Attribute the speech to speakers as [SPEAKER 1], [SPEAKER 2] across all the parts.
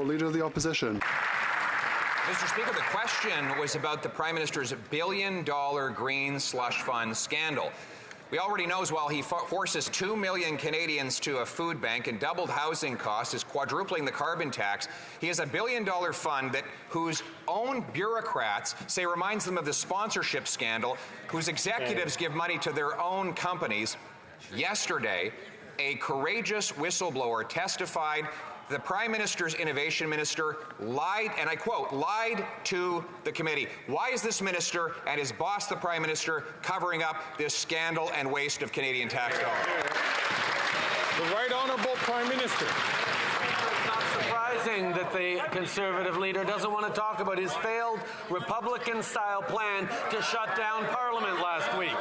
[SPEAKER 1] Honourable Leader of the Opposition.
[SPEAKER 2] Mr. Speaker, the question was about the Prime Minister's billion-dollar green slush fund scandal. We already know while he forces 2 million Canadians to a food bank and doubled housing costs, is quadrupling the carbon tax, he has a billion-dollar fund whose own bureaucrats say reminds them of the sponsorship scandal, whose executives give money to their own companies. Yesterday, a courageous whistleblower testified the Prime Minister's Innovation Minister lied, and I quote, lied to the committee. Why is this minister and his boss, the Prime Minister, covering up this scandal and waste of Canadian tax dollars?
[SPEAKER 3] The Right Honourable Prime Minister.
[SPEAKER 4] It's not surprising that the Conservative leader doesn't want to talk about his failed Republican-style plan to shut down Parliament last week.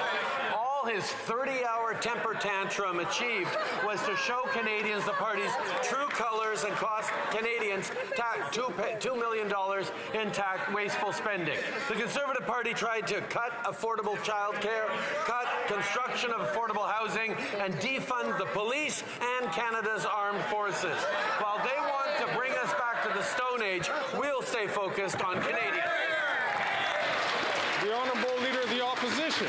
[SPEAKER 4] All his 30-hour temper tantrum achieved was to show Canadians the party's true colours and cost Canadians $2 million in wasteful spending. The Conservative Party tried to cut affordable childcare, cut construction of affordable housing, and defund the police and Canada's armed forces. While they want to bring us back to the Stone Age, we'll stay focused on Canadians.
[SPEAKER 3] The Honourable Leader of the Opposition.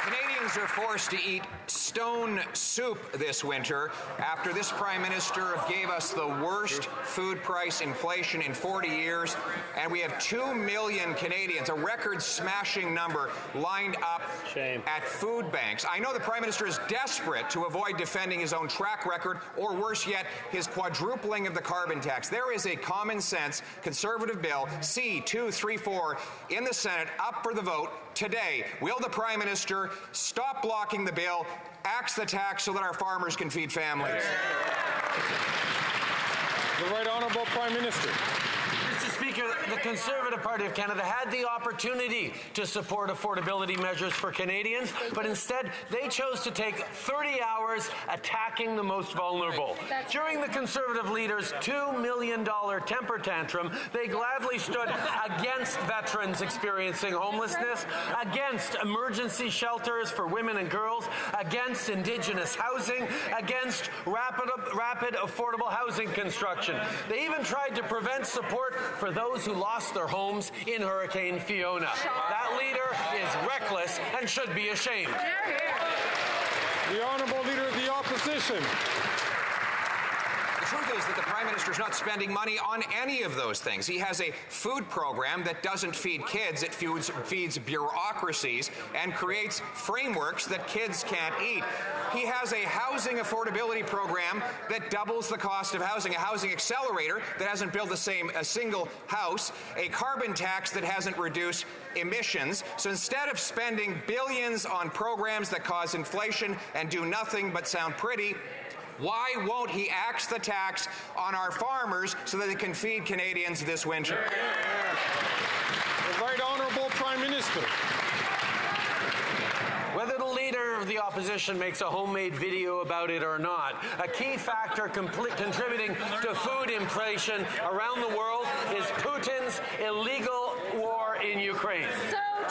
[SPEAKER 2] Canadians are forced to eat stone soup this winter after this Prime Minister gave us the worst food price inflation in 40 years, and we have 2 million Canadians, a record-smashing number, lined up at food banks. I know the Prime Minister is desperate to avoid defending his own track record, or worse yet, his quadrupling of the carbon tax. There is a common-sense Conservative bill, C-234, in the Senate, up for the vote today. Will the Prime Minister stop blocking the bill, axe the tax so that our farmers can feed families?
[SPEAKER 3] The Right Honourable Prime Minister.
[SPEAKER 4] Mr. Speaker, the Conservative Party of Canada had the opportunity to support affordability measures for Canadians, but instead they chose to take 30 hours attacking the most vulnerable. During the Conservative leader's $2 million temper tantrum, they gladly stood against veterans experiencing homelessness, against emergency shelters for women and girls, against Indigenous housing, against rapid affordable housing construction. They even tried to prevent support for those who lost their homes in Hurricane Fiona. That leader is reckless and should be ashamed.
[SPEAKER 3] The Honourable Leader of the Opposition.
[SPEAKER 2] The truth is that the Prime Minister is not spending money on any of those things. He has a food program that doesn't feed kids, it feeds bureaucracies and creates frameworks that kids can't eat. He has a housing affordability program that doubles the cost of housing, a housing accelerator that hasn't built a single house, a carbon tax that hasn't reduced emissions. So instead of spending billions on programs that cause inflation and do nothing but sound pretty, why won't he axe the tax on our farmers so that they can feed Canadians this winter?
[SPEAKER 3] The Right Honourable Prime Minister.
[SPEAKER 4] Whether the Leader of the Opposition makes a homemade video about it or not, a key factor contributing to food inflation around the world is Putin's illegal war in Ukraine.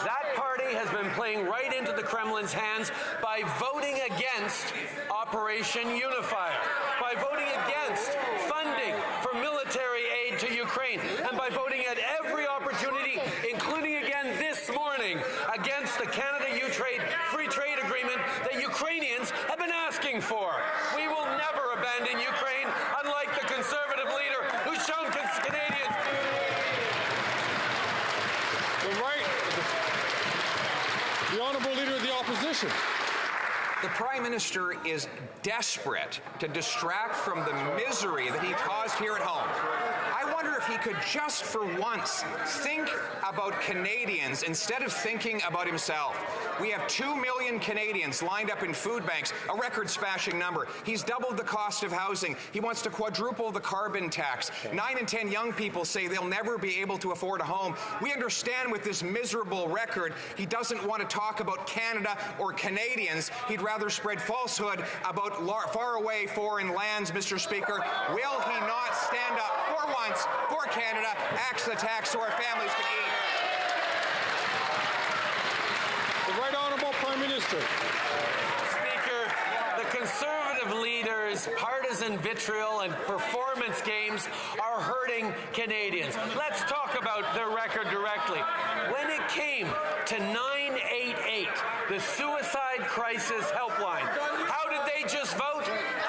[SPEAKER 4] That party has been playing right into the Kremlin's hands by voting against Operation Unifier, by voting against funding for military aid to Ukraine, and by voting at every opportunity, including again this morning, against the Canada-U-Trade free trade agreement that Ukrainians have been asking for. We will never abandon Ukraine, unlike the Conservative leader who's shown Canadians.
[SPEAKER 3] The Honourable Leader of the Opposition.
[SPEAKER 2] The Prime Minister is desperate to distract from the misery that he caused here at home. I wonder if he could just for once think about Canadians instead of thinking about himself. We have 2 million Canadians lined up in food banks, a record-smashing number. He's doubled the cost of housing. He wants to quadruple the carbon tax. 9 in 10 young people say they'll never be able to afford a home. We understand with this miserable record, he doesn't want to talk about Canada or Canadians. He'd rather spread falsehood about faraway foreign lands, Mr. Speaker. Will he not stand up for once for Canada, axe the tax so our families can eat?
[SPEAKER 3] The Right Honourable Prime Minister.
[SPEAKER 4] Speaker, the Conservative leader's partisan vitriol and performance games reforms are hurting Canadians. Let's talk about their record directly. When it came to 988, the suicide crisis helpline, how did they just vote?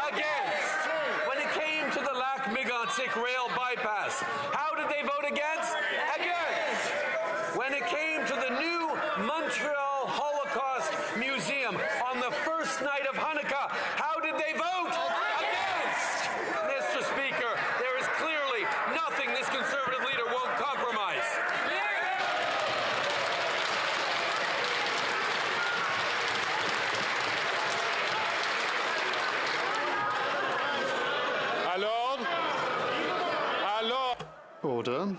[SPEAKER 4] Against. When it came to the Lac-Mégantic rail bypass, how did they vote against? Against. When it came to the new Montreal Holocaust Museum on the first night of Hanukkah, how did they vote? Against. Mr. Speaker, there is clearly nothing this Conservative leader won't compromise.
[SPEAKER 3] À l'ordre. À l'ordre.
[SPEAKER 1] Order.